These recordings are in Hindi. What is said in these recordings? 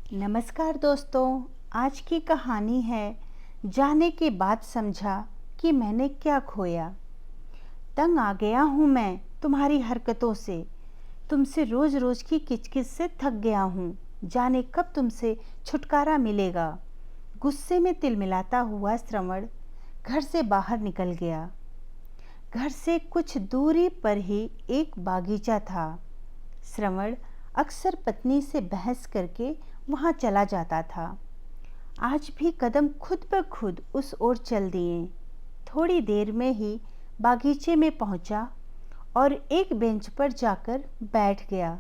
नमस्कार दोस्तों। आज की कहानी है जाने के बाद समझा कि मैंने क्या खोया। तंग आ गया हूँ मैं तुम्हारी हरकतों से। तुमसे रोज रोज की किचकिच से थक गया हूँ। जाने कब तुमसे छुटकारा मिलेगा। गुस्से में तिलमिलाता हुआ श्रवण घर से बाहर निकल गया। घर से कुछ दूरी पर ही एक बागीचा था। श्रवण अक्सर पत्नी से बहस करके वहाँ चला जाता था। आज भी कदम खुद ब खुद उस ओर चल दिए। थोड़ी देर में ही बागीचे में पहुँचा और एक बेंच पर जाकर बैठ गया।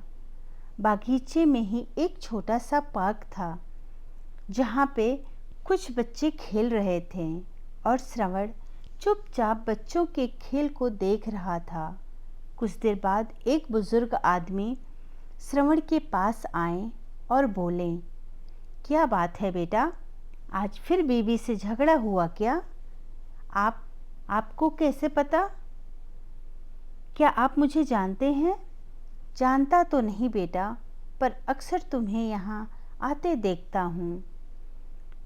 बागीचे में ही एक छोटा सा पार्क था जहाँ पे कुछ बच्चे खेल रहे थे और श्रवण चुपचाप बच्चों के खेल को देख रहा था। कुछ देर बाद एक बुजुर्ग आदमी श्रवण के पास आए और बोले, क्या बात है बेटा, आज फिर बीवी से झगड़ा हुआ क्या? आपको कैसे पता? क्या आप मुझे जानते हैं? जानता तो नहीं बेटा, पर अक्सर तुम्हें यहाँ आते देखता हूँ।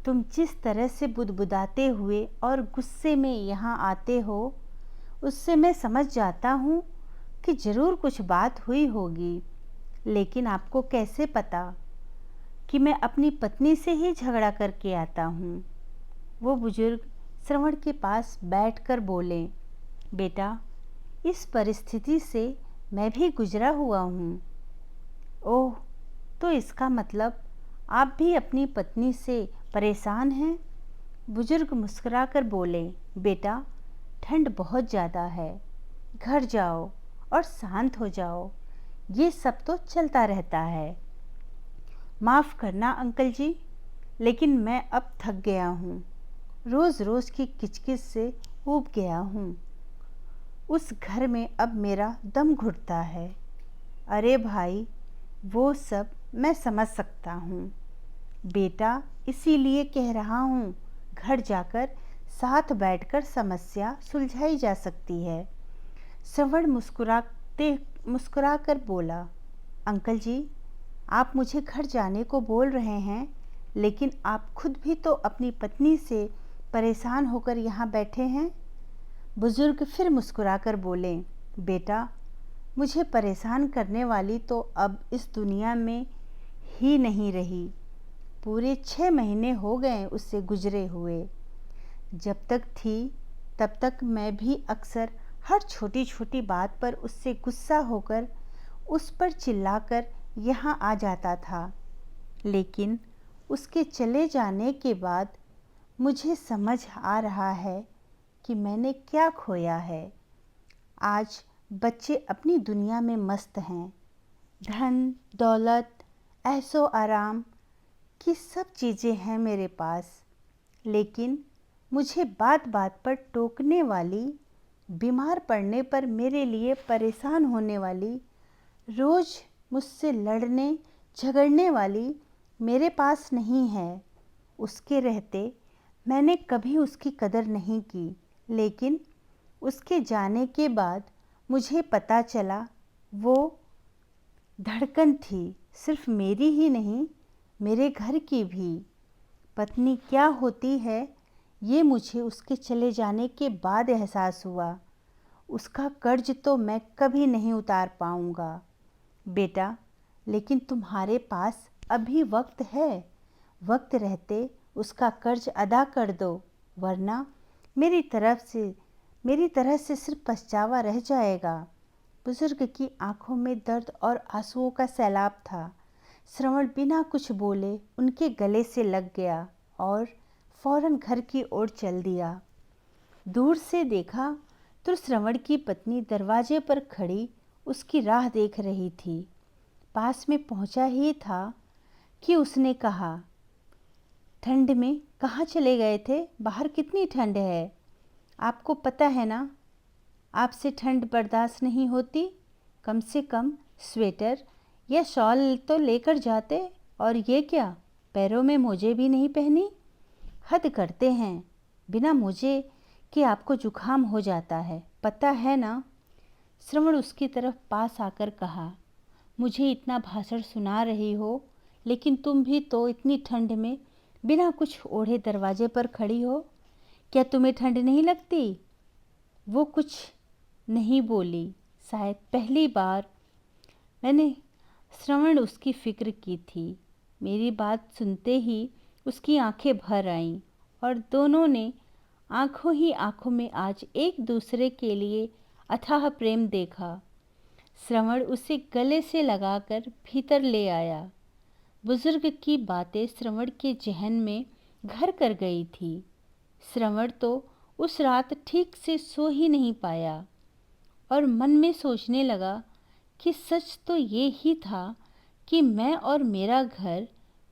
तुम जिस तरह से बुदबुदाते हुए और गुस्से में यहाँ आते हो, उससे मैं समझ जाता हूँ कि ज़रूर कुछ बात हुई होगी। लेकिन आपको कैसे पता कि मैं अपनी पत्नी से ही झगड़ा करके आता हूँ? वो बुजुर्ग श्रवण के पास बैठकर बोले, बेटा, इस परिस्थिति से मैं भी गुजरा हुआ हूँ। ओह, तो इसका मतलब आप भी अपनी पत्नी से परेशान हैं? बुजुर्ग मुस्कुराकर बोले, बेटा, ठंड बहुत ज़्यादा है, घर जाओ और शांत हो जाओ। ये सब तो चलता रहता है। माफ़ करना अंकल जी, लेकिन मैं अब थक गया हूँ। रोज़ रोज़ की किचकिच से ऊब गया हूँ। उस घर में अब मेरा दम घुटता है। अरे भाई, वो सब मैं समझ सकता हूँ बेटा, इसीलिए कह रहा हूँ, घर जाकर साथ बैठकर समस्या सुलझाई जा सकती है। श्रवण मुस्कुराकर बोला, अंकल जी, आप मुझे घर जाने को बोल रहे हैं, लेकिन आप खुद भी तो अपनी पत्नी से परेशान होकर यहाँ बैठे हैं। बुजुर्ग फिर मुस्कुराकर बोले, बेटा, मुझे परेशान करने वाली तो अब इस दुनिया में ही नहीं रही। पूरे 6 महीने हो गए उससे गुजरे हुए। जब तक थी तब तक मैं भी अक्सर हर छोटी छोटी बात पर उससे गुस्सा होकर उस पर चिल्लाकर यहाँ आ जाता था। लेकिन उसके चले जाने के बाद मुझे समझ आ रहा है कि मैंने क्या खोया है। आज बच्चे अपनी दुनिया में मस्त हैं। धन दौलत, ऐशो आराम की सब चीज़ें हैं मेरे पास, लेकिन मुझे बात बात पर टोकने वाली, बीमार पड़ने पर मेरे लिए परेशान होने वाली, रोज़ मुझसे लड़ने झगड़ने वाली मेरे पास नहीं है। उसके रहते मैंने कभी उसकी कदर नहीं की, लेकिन उसके जाने के बाद मुझे पता चला वो धड़कन थी, सिर्फ मेरी ही नहीं, मेरे घर की भी। पत्नी क्या होती है ये मुझे उसके चले जाने के बाद एहसास हुआ। उसका कर्ज तो मैं कभी नहीं उतार पाऊँगा बेटा, लेकिन तुम्हारे पास अभी वक्त है। वक्त रहते उसका कर्ज अदा कर दो, वरना मेरी तरह से सिर्फ पछतावा रह जाएगा। बुजुर्ग की आंखों में दर्द और आंसुओं का सैलाब था। श्रवण बिना कुछ बोले उनके गले से लग गया और फौरन घर की ओर चल दिया। दूर से देखा तो श्रवण की पत्नी दरवाजे पर खड़ी उसकी राह देख रही थी। पास में पहुंचा ही था कि उसने कहा, ठंड में कहाँ चले गए थे? बाहर कितनी ठंड है, आपको पता है ना, आपसे ठंड बर्दाश्त नहीं होती। कम से कम स्वेटर या शॉल तो लेकर जाते, और ये क्या, पैरों में मोजे भी नहीं पहनी? हद करते हैं, बिना मोजे कि आपको जुकाम हो जाता है, पता है ना। श्रवण उसकी तरफ पास आकर कहा, मुझे इतना भाषण सुना रही हो, लेकिन तुम भी तो इतनी ठंड में बिना कुछ ओढ़े दरवाजे पर खड़ी हो, क्या तुम्हें ठंड नहीं लगती? वो कुछ नहीं बोली। शायद पहली बार मैंने श्रवण उसकी फिक्र की थी। मेरी बात सुनते ही उसकी आंखें भर आईं और दोनों ने आंखों ही आंखों में आज एक दूसरे के लिए अथाह प्रेम देखा। श्रवण उसे गले से लगाकर भीतर ले आया। बुजुर्ग की बातें श्रवण के जहन में घर कर गई थी। श्रवण तो उस रात ठीक से सो ही नहीं पाया और मन में सोचने लगा कि सच तो ये ही था कि मैं और मेरा घर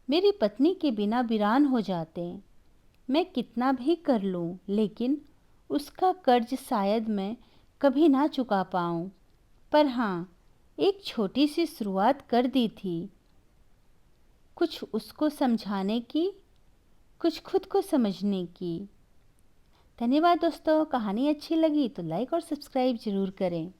मेरी पत्नी के बिना वीरान हो जाते। मैं कितना भी कर लूं, लेकिन उसका कर्ज शायद मैं कभी ना चुका पाऊं। पर हाँ, एक छोटी सी शुरुआत कर दी थी, कुछ उसको समझाने की, कुछ खुद को समझने की। धन्यवाद दोस्तों। कहानी अच्छी लगी तो लाइक और सब्सक्राइब ज़रूर करें।